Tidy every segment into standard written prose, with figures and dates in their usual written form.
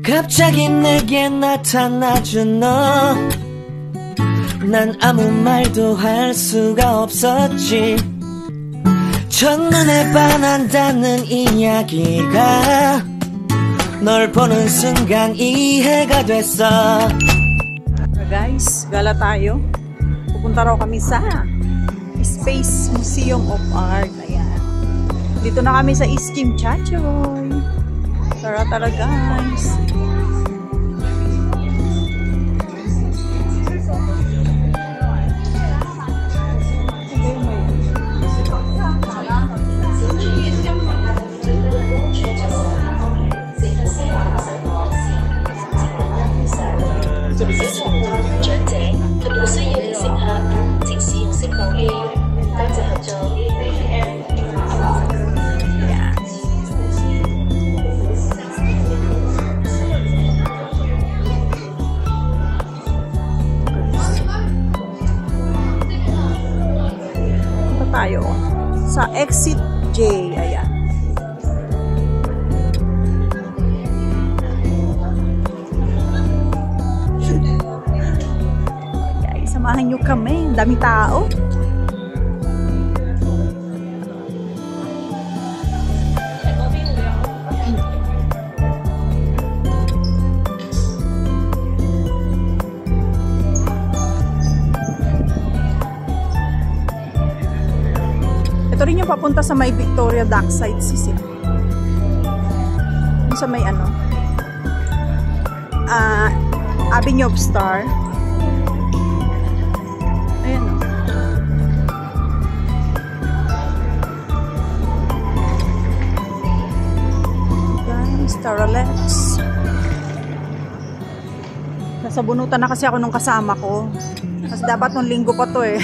갑자기 내게 나타나준 너, 난 아무 말도 할 수가 없었지. 첫눈에 반한다는 이야기가 널 보는 순간 이해가 됐어. Guys, gala tayo. Pupunta raw kami sa Space Museum of Art. Ayan. Dito na kami sa East Chimchachoy. Tara guys. Tayo sa Exit J. Ayan. Okay, samahan nyo kami. Dami tao. Ito rin yung papunta sa may Victoria Dockside Sisi. Yung sa may ano, Avenue of Star. Ayan o. Guys, Starlets. Nasabunutan na kasi ako nung kasama ko. Kasi dapat nung linggo pa to eh.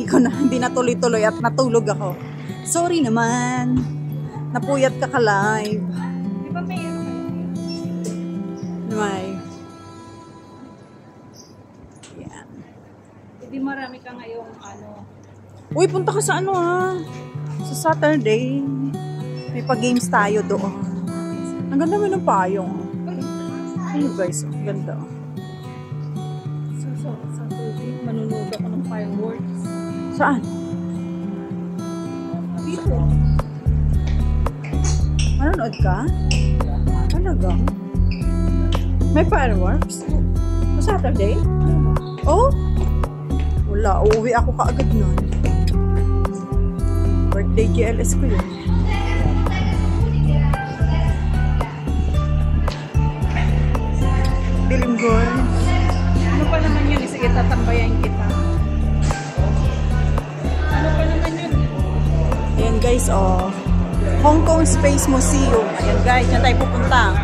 Hindi na tuloy-tuloy at natulog ako. Sorry naman. Napuyat ka ka-live. Di ba may ano kayo? May. Yan. Hindi marami ka ngayong ano. Uy, punta ka sa ano ha? Sa Saturday. May pa-games tayo doon. Ang ganda mo ng payong. Ayun guys, ang ganda. Sa Saturday, manunood ako ng fireworks. Saan? Dito. Manonood ka? Talaga? May fireworks? Sa Saturday? Oh? Wala. Uuwi ako kaagad nun. Birthday GLS ko yun. Bilinggoy. Ano pa naman yun? Sige, tatambayan kita. Ano pa naman yun? Ayan guys, oh. Hong Kong Space Museum. Ayan guys, yan tayo pupunta.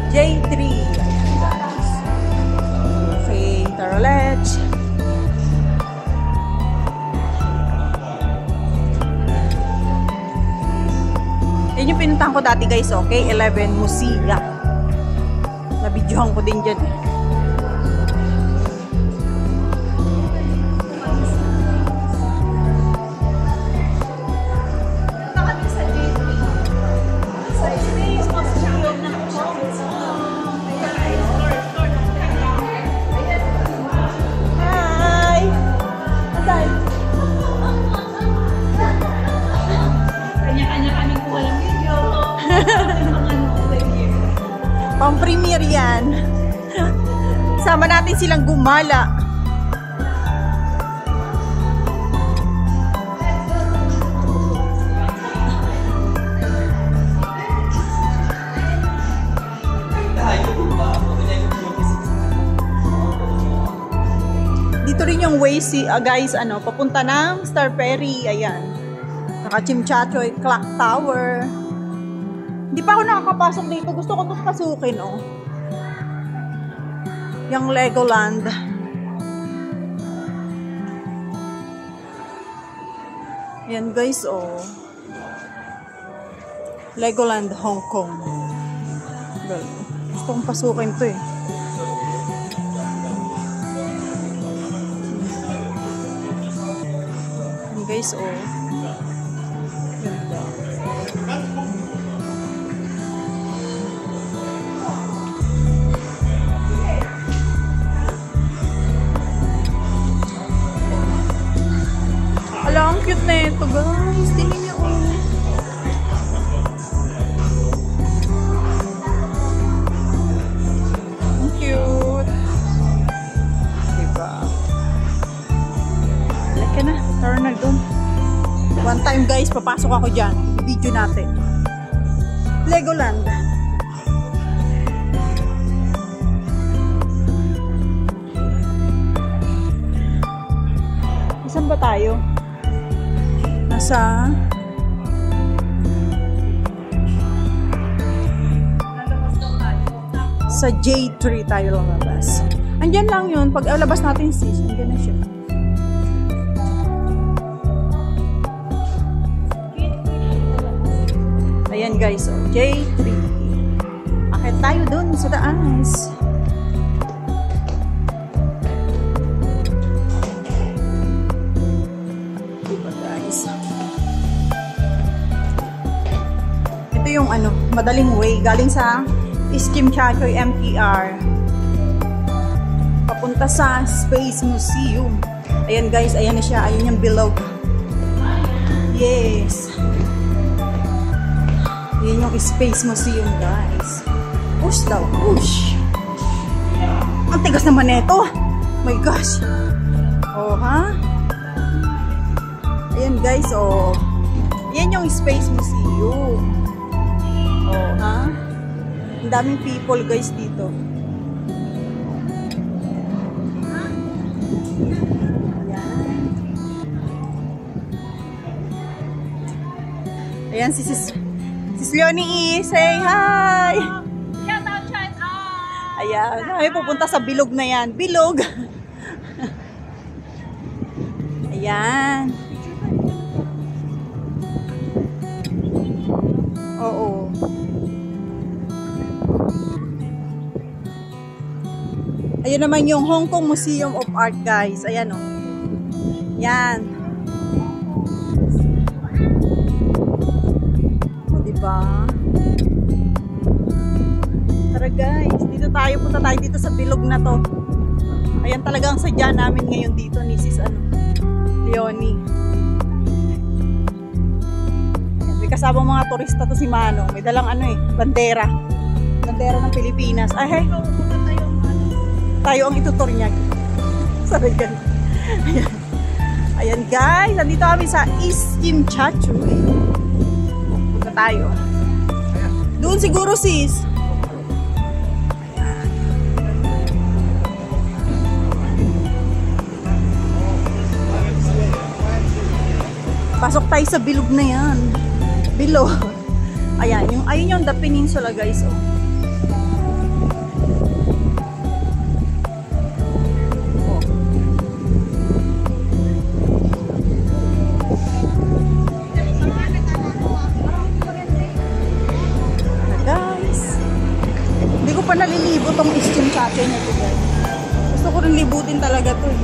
J3. Ayan guys. Okay, tara let's. Yan yung pinuntahan ko dati guys, okay? 11 Musea. Nabidyohan ko din dyan eh. Pang-premiere yan. Sama natin silang gumala. Dito rin yung way guys, ano, papunta ng Star Ferry. Ayan. Saka Chimchachoy Clock Tower. Hindi pa ako nakakapasok dito. Gusto ko ito pasukin, oh. Yung Legoland. Ayan, guys, oh. Legoland, Hong Kong. Gusto kong pasukin ito, eh. Ayan, guys, oh. Ganda. papasok ako dyan. Video natin. Legoland. Saan ba tayo? Nasa sa J3 tayo lumabas. Andyan lang yun. Pag labas natin sis, andyan na siya. Ayan guys, so J3. Akit tayo dun sa taas. Diba guys? Ito yung ano, madaling way. Galing sa Iskim Chachoy MTR papunta sa Space Museum. Ayan guys, ayan na siya. Ayan yung bilog. Yes. Ayan yung Space Museum guys. Push daw, push. Ang tigas naman ito. My gosh. Oh ha? Ayan guys, oh. Ayan yung Space Museum. Oh ha? Ang daming people guys dito. Ayan si Sis Leonie. Say hi! Shout out! Ayan. Ay, pupunta sa bilog na yan. Bilog! Ayan. Oo. Ayun naman yung Hong Kong Museum of Art guys. Ayan o. Yan. O diba? Tara guys. Dito tayo. Punta tayo dito sa bilog na to. Ayan talagang sadya namin ngayon dito ni Sis Leonie. Ayan, may kasamang mga turista to si Manong. May dalang bandera. Bandera ng Pilipinas. Ay, hey. Tayo ang itutur niya. Sabi ganun. Ayan. Ayan guys, nandito kami sa Iskim Chachoy. Punta tayo. Doon siguro sis. Ayan. Pasok tayo sa bilog na yan. Bilog. Ayan, ayun yung The Peninsula guys. Oh. Nalilibot tong Iskim Chachoy na ito guys. Gusto ko rin libutin talaga to eh.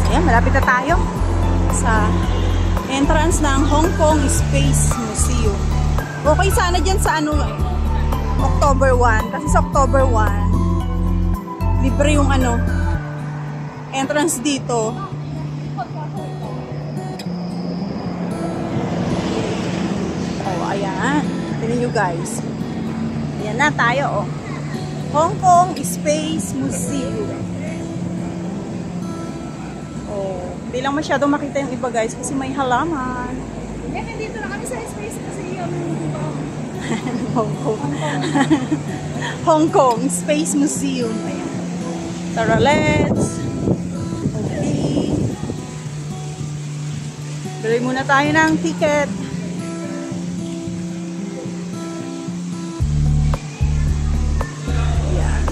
Ayan, malapit na tayo sa entrance ng Hong Kong Space Museum. Okay sana dyan sa October 1. Kasi sa October 1, libre yung entrance dito. Oh, ayan. Tignan nyo guys. Ayan na tayo, oh. Hong Kong Space Museum. Oh, hindi lang masyadong makita yung iba guys kasi may halaman. Eh, nandito na kami sa Space Museum. Hong Kong. Hong Kong Space Museum. Ayan. Tara, let's. Okay. Bili muna tayo ng ticket. Ayan.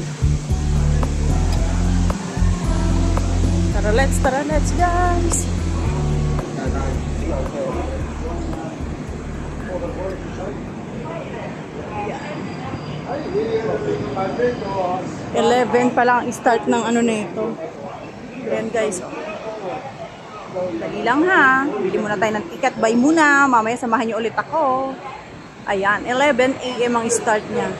Tara, let's guys. Yeah. 11 pa lang start ng nito. Ayan guys. Dali lang ha. Bili muna tayo ng ticket. Buy muna. Mamaya samahan niyo ulit ako. Ayan. 11 AM ang start niya.